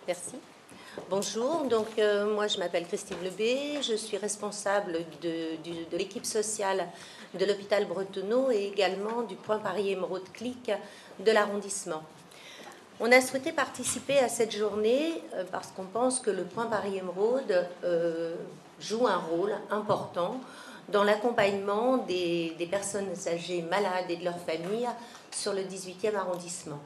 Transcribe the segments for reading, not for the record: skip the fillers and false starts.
Merci. Bonjour, moi je m'appelle Christine Lebé, je suis responsable de l'équipe sociale de l'hôpital Bretonneau et également du Point Paris Émeraude Clic de l'arrondissement. On a souhaité participer à cette journée parce qu'on pense que le Point Paris Émeraude joue un rôle important dans l'accompagnement des personnes âgées malades et de leurs familles sur le 18e arrondissement.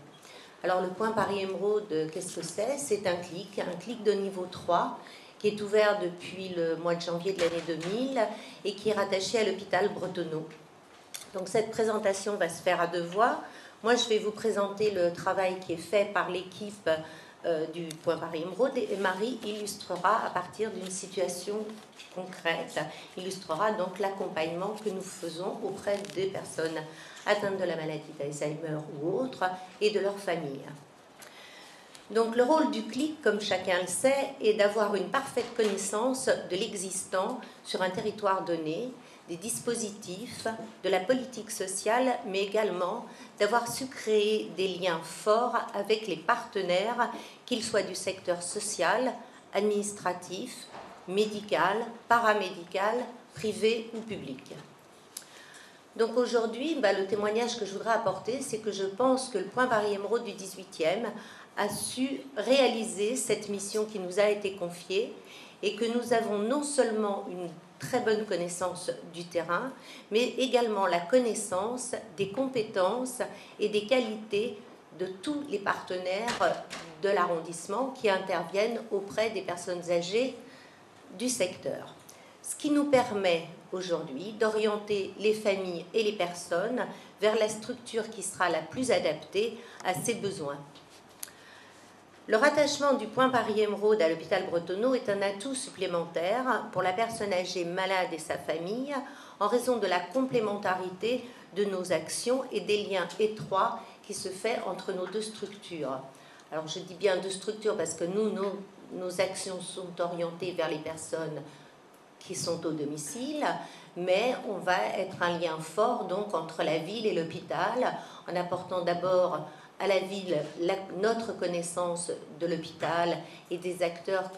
Alors le Point Paris Émeraude, qu'est-ce que c'est? C'est un clic de niveau 3 qui est ouvert depuis le mois de janvier de l'année 2000 et qui est rattaché à l'hôpital Bretonneau. Donc cette présentation va se faire à deux voix. Moi, je vais vous présenter le travail qui est fait par l'équipe du Point Paris Émeraude et Marie illustrera à partir d'une situation concrète, illustrera donc l'accompagnement que nous faisons auprès des personnes atteintes de la maladie d'Alzheimer ou autres et de leur famille. Donc le rôle du CLIC, comme chacun le sait, est d'avoir une parfaite connaissance de l'existant sur un territoire donné, des dispositifs, de la politique sociale, mais également d'avoir su créer des liens forts avec les partenaires, qu'ils soient du secteur social, administratif, médical, paramédical, privé ou public. Donc aujourd'hui, le témoignage que je voudrais apporter, c'est que je pense que le Point Paris Émeraude du 18e a su réaliser cette mission qui nous a été confiée et que nous avons non seulement une très bonne connaissance du terrain, mais également la connaissance des compétences et des qualités de tous les partenaires de l'arrondissement qui interviennent auprès des personnes âgées du secteur. Ce qui nous permet aujourd'hui d'orienter les familles et les personnes vers la structure qui sera la plus adaptée à ses besoins. Le rattachement du Point Paris Émeraude à l'hôpital Bretonneau est un atout supplémentaire pour la personne âgée malade et sa famille en raison de la complémentarité de nos actions et des liens étroits qui se fait entre nos deux structures. Alors je dis bien deux structures parce que nos actions sont orientées vers les personnes qui sont au domicile, mais on va être un lien fort donc entre la ville et l'hôpital en apportant d'abord à la ville notre connaissance de l'hôpital et des acteurs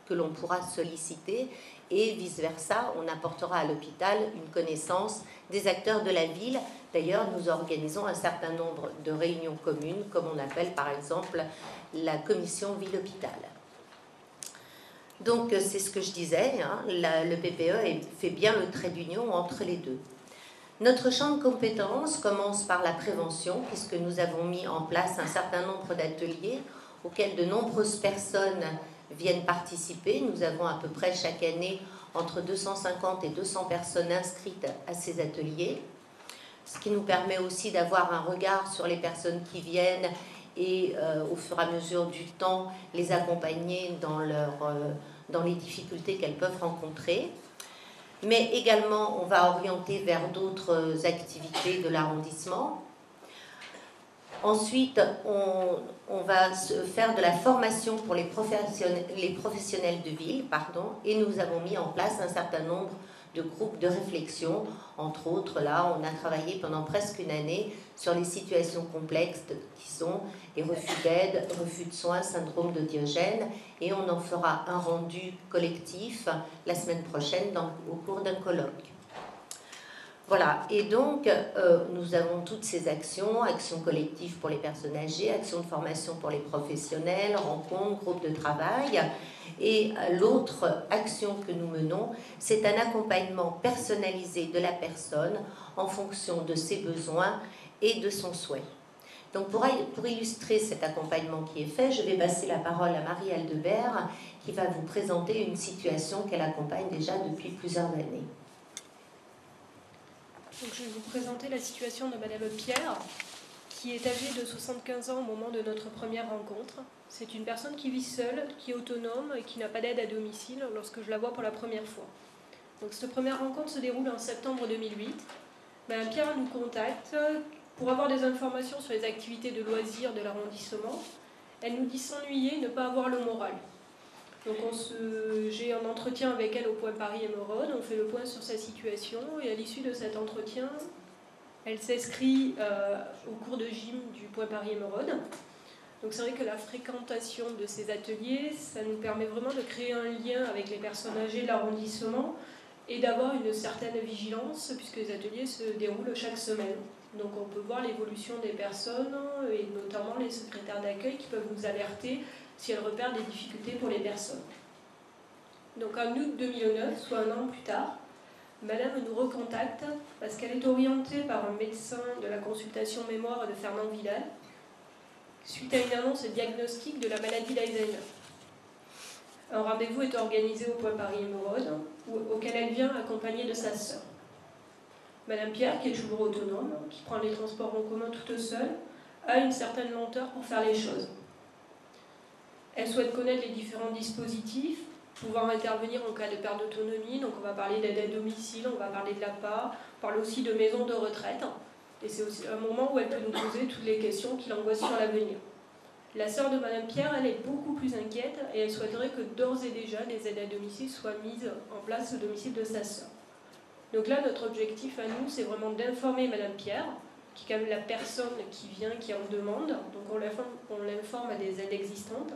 que l'on pourra solliciter et vice-versa, on apportera à l'hôpital une connaissance des acteurs de la ville. D'ailleurs, nous organisons un certain nombre de réunions communes, comme on appelle par exemple la commission ville-hôpital. Donc c'est ce que je disais, le PPE fait bien le trait d'union entre les deux. Notre champ de compétences commence par la prévention, puisque nous avons mis en place un certain nombre d'ateliers auxquels de nombreuses personnes viennent participer. Nous avons à peu près chaque année entre 250 et 200 personnes inscrites à ces ateliers, ce qui nous permet aussi d'avoir un regard sur les personnes qui viennent et au fur et à mesure du temps les accompagner dans les difficultés qu'elles peuvent rencontrer. Mais également, on va orienter vers d'autres activités de l'arrondissement. Ensuite, on va faire de la formation pour les professionnels de ville, et nous avons mis en place un certain nombre de groupes de réflexion. Entre autres, là, on a travaillé pendant presque une année sur les situations complexes qui sont les refus d'aide, refus de soins, syndrome de Diogène, et on en fera un rendu collectif la semaine prochaine au cours d'un colloque. Voilà, et donc nous avons toutes ces actions collectives pour les personnes âgées, actions de formation pour les professionnels, rencontres, groupes de travail. Et l'autre action que nous menons, c'est un accompagnement personnalisé de la personne en fonction de ses besoins et de son souhait. Donc pour illustrer cet accompagnement qui est fait, je vais passer la parole à Marie Aldebert qui va vous présenter une situation qu'elle accompagne déjà depuis plusieurs années. Donc je vais vous présenter la situation de Madame Pierre, qui est âgée de 75 ans au moment de notre première rencontre. C'est une personne qui vit seule, qui est autonome et qui n'a pas d'aide à domicile lorsque je la vois pour la première fois. Donc cette première rencontre se déroule en septembre 2008. Madame Pierre nous contacte pour avoir des informations sur les activités de loisirs de l'arrondissement. Elle nous dit s'ennuyer, ne pas avoir le moral. Donc j'ai un entretien avec elle au Point Paris Émeraude, on fait le point sur sa situation et à l'issue de cet entretien, elle s'inscrit au cours de gym du Point Paris Émeraude. Donc c'est vrai que la fréquentation de ces ateliers, ça nous permet vraiment de créer un lien avec les personnes âgées de l'arrondissement et d'avoir une certaine vigilance puisque les ateliers se déroulent chaque semaine. Donc on peut voir l'évolution des personnes et notamment les secrétaires d'accueil qui peuvent nous alerter si elles repèrent des difficultés pour les personnes. Donc en août 2009, soit un an plus tard, Madame nous recontacte parce qu'elle est orientée par un médecin de la consultation mémoire de Fernand Vidal suite à une annonce diagnostique de la maladie d'Alzheimer. Un rendez-vous est organisé au point Paris-Émeraude, auquel elle vient accompagnée de sa sœur. Madame Pierre, qui est toujours autonome, qui prend les transports en commun toute seule, a une certaine lenteur pour faire les choses. Elle souhaite connaître les différents dispositifs, pouvoir intervenir en cas de perte d'autonomie, donc on va parler d'aide à domicile, on va parler de l'APA, on parle aussi de maison de retraite. Et c'est aussi un moment où elle peut nous poser toutes les questions qui l'angoissent sur l'avenir. La sœur de Madame Pierre, elle est beaucoup plus inquiète et elle souhaiterait que d'ores et déjà des aides à domicile soient mises en place au domicile de sa sœur. Donc là, notre objectif à nous, c'est vraiment d'informer Madame Pierre, qui est quand même la personne qui vient, qui en demande. Donc on l'informe à des aides existantes.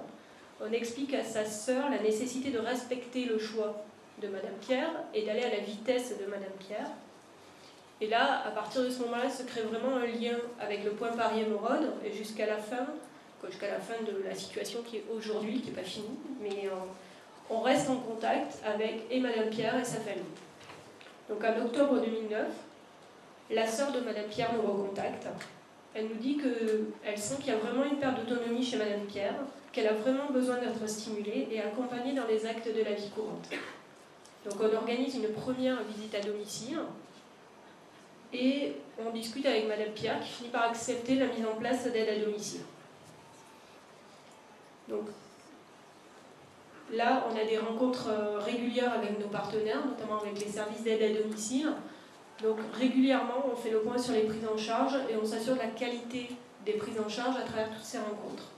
On explique à sa sœur la nécessité de respecter le choix de Madame Pierre et d'aller à la vitesse de Madame Pierre. Et là, à partir de ce moment-là, se crée vraiment un lien avec le point Paris-Émeraude et jusqu'à la fin de la situation qui est aujourd'hui, qui n'est pas finie, mais on reste en contact avec et Madame Pierre et sa famille. Donc en octobre 2009, la sœur de Madame Pierre nous recontacte. Elle nous dit qu'elle sent qu'il y a vraiment une perte d'autonomie chez Madame Pierre, qu'elle a vraiment besoin d'être stimulée et accompagnée dans les actes de la vie courante. Donc on organise une première visite à domicile et on discute avec Madame Pierre qui finit par accepter la mise en place d'aide à domicile. Donc là, on a des rencontres régulières avec nos partenaires, notamment avec les services d'aide à domicile. Donc régulièrement, on fait le point sur les prises en charge et on s'assure de la qualité des prises en charge à travers toutes ces rencontres.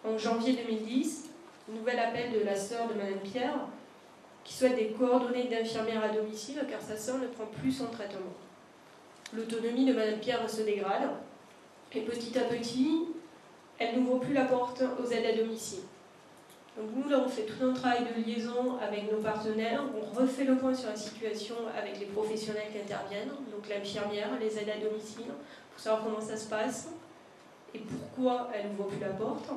En janvier 2010, nouvel appel de la sœur de Madame Pierre qui souhaite des coordonnées d'infirmières à domicile car sa sœur ne prend plus son traitement. L'autonomie de Madame Pierre se dégrade et petit à petit, elle n'ouvre plus la porte aux aides à domicile. Donc nous, là, on fait tout un travail de liaison avec nos partenaires, on refait le point sur la situation avec les professionnels qui interviennent, donc l'infirmière, les aides à domicile, pour savoir comment ça se passe et pourquoi elle n'ouvre plus la porte.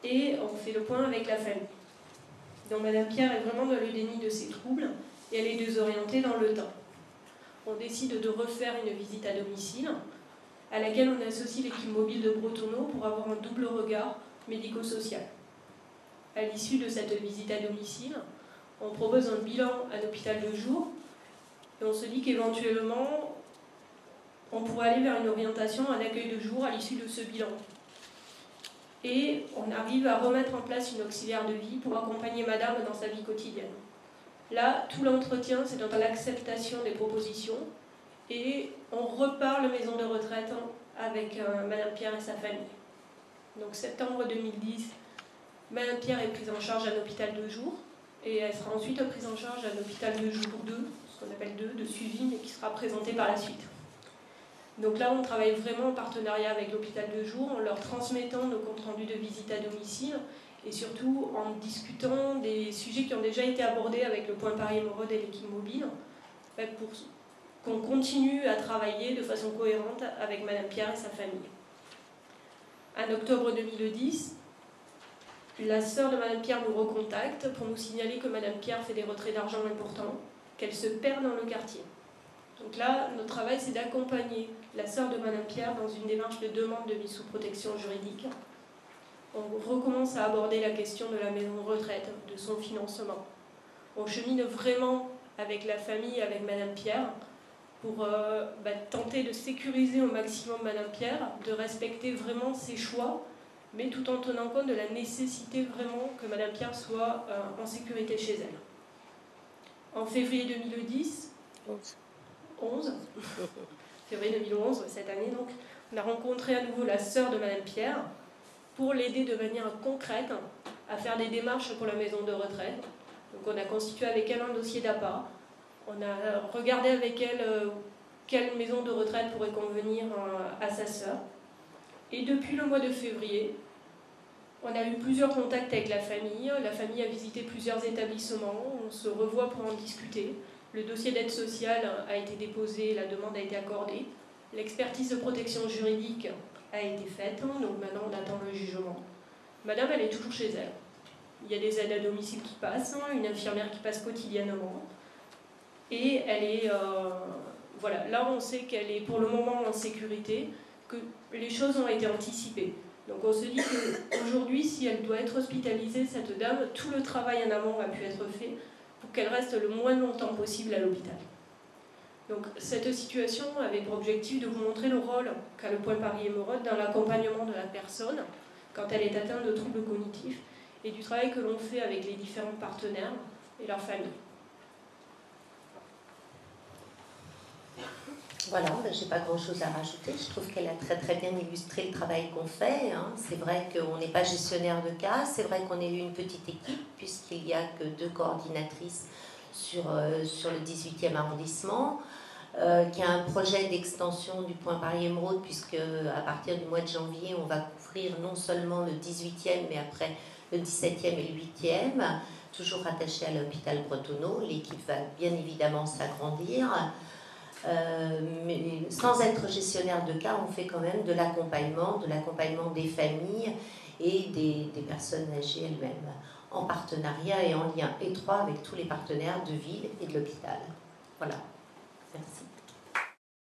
Et on fait le point avec la famille. Donc Madame Pierre est vraiment dans le déni de ses troubles et elle est désorientée dans le temps. On décide de refaire une visite à domicile à laquelle on associe l'équipe mobile de Bretonneau pour avoir un double regard médico-social. À l'issue de cette visite à domicile, on propose un bilan à l'hôpital de jour et on se dit qu'éventuellement, on pourrait aller vers une orientation à l'accueil de jour à l'issue de ce bilan. Et on arrive à remettre en place une auxiliaire de vie pour accompagner Madame dans sa vie quotidienne. Là, tout l'entretien, c'est dans l'acceptation des propositions et on reparle maison de retraite avec Madame Pierre et sa famille. Donc septembre 2010, Madame Pierre est prise en charge à l'hôpital de jour et elle sera ensuite prise en charge à l'hôpital de jour 2, ce qu'on appelle 2, de suivi, mais qui sera présenté par la suite. Donc là, on travaille vraiment en partenariat avec l'hôpital de jour, en leur transmettant nos comptes rendus de visite à domicile et surtout en discutant des sujets qui ont déjà été abordés avec le point Paris-Émeraude et l'équipe mobile pour qu'on continue à travailler de façon cohérente avec Madame Pierre et sa famille. En octobre 2010, la sœur de Madame Pierre nous recontacte pour nous signaler que Madame Pierre fait des retraits d'argent importants, qu'elle se perd dans le quartier. Donc là, notre travail, c'est d'accompagner la sœur de Madame Pierre dans une démarche de demande de mise sous protection juridique. On recommence à aborder la question de la maison de retraite, de son financement. On chemine vraiment avec la famille, avec Madame Pierre, pour tenter de sécuriser au maximum Madame Pierre, de respecter vraiment ses choix, mais tout en tenant compte de la nécessité vraiment que Madame Pierre soit en sécurité chez elle. En février 2010, 11 février 2011, cette année donc, on a rencontré à nouveau la sœur de Madame Pierre pour l'aider de manière concrète à faire des démarches pour la maison de retraite. Donc on a constitué avec elle un dossier d'APA, on a regardé avec elle quelle maison de retraite pourrait convenir à sa sœur. Et depuis le mois de février, On a eu plusieurs contacts avec la famille a visité plusieurs établissements, on se revoit pour en discuter. Le dossier d'aide sociale a été déposé, la demande a été accordée. L'expertise de protection juridique a été faite, donc maintenant on attend le jugement. Madame, elle est toujours chez elle. Il y a des aides à domicile qui passent, une infirmière qui passe quotidiennement. Et elle est... voilà, là on sait qu'elle est pour le moment en sécurité, que les choses ont été anticipées. Donc on se dit qu'aujourd'hui, si elle doit être hospitalisée, cette dame, tout le travail en amont a pu être fait pour qu'elle reste le moins longtemps possible à l'hôpital. Donc cette situation avait pour objectif de vous montrer le rôle qu'a le Point Paris Émeraude dans l'accompagnement de la personne quand elle est atteinte de troubles cognitifs et du travail que l'on fait avec les différents partenaires et leurs familles. Voilà, je n'ai pas grand-chose à rajouter. Je trouve qu'elle a très très bien illustré le travail qu'on fait. C'est vrai qu'on n'est pas gestionnaire de cas, c'est vrai qu'on est une petite équipe, puisqu'il n'y a que 2 coordinatrices sur le 18e arrondissement, qui a un projet d'extension du Point Paris Émeraude, puisque à partir du mois de janvier, on va couvrir non seulement le 18e, mais après le 17e et le 8e, toujours rattaché à l'hôpital Bretonneau. L'équipe va bien évidemment s'agrandir. Mais sans être gestionnaire de cas, on fait quand même de l'accompagnement des familles et des personnes âgées elles-mêmes, en partenariat et en lien étroit avec tous les partenaires de ville et de l'hôpital. Voilà. Merci.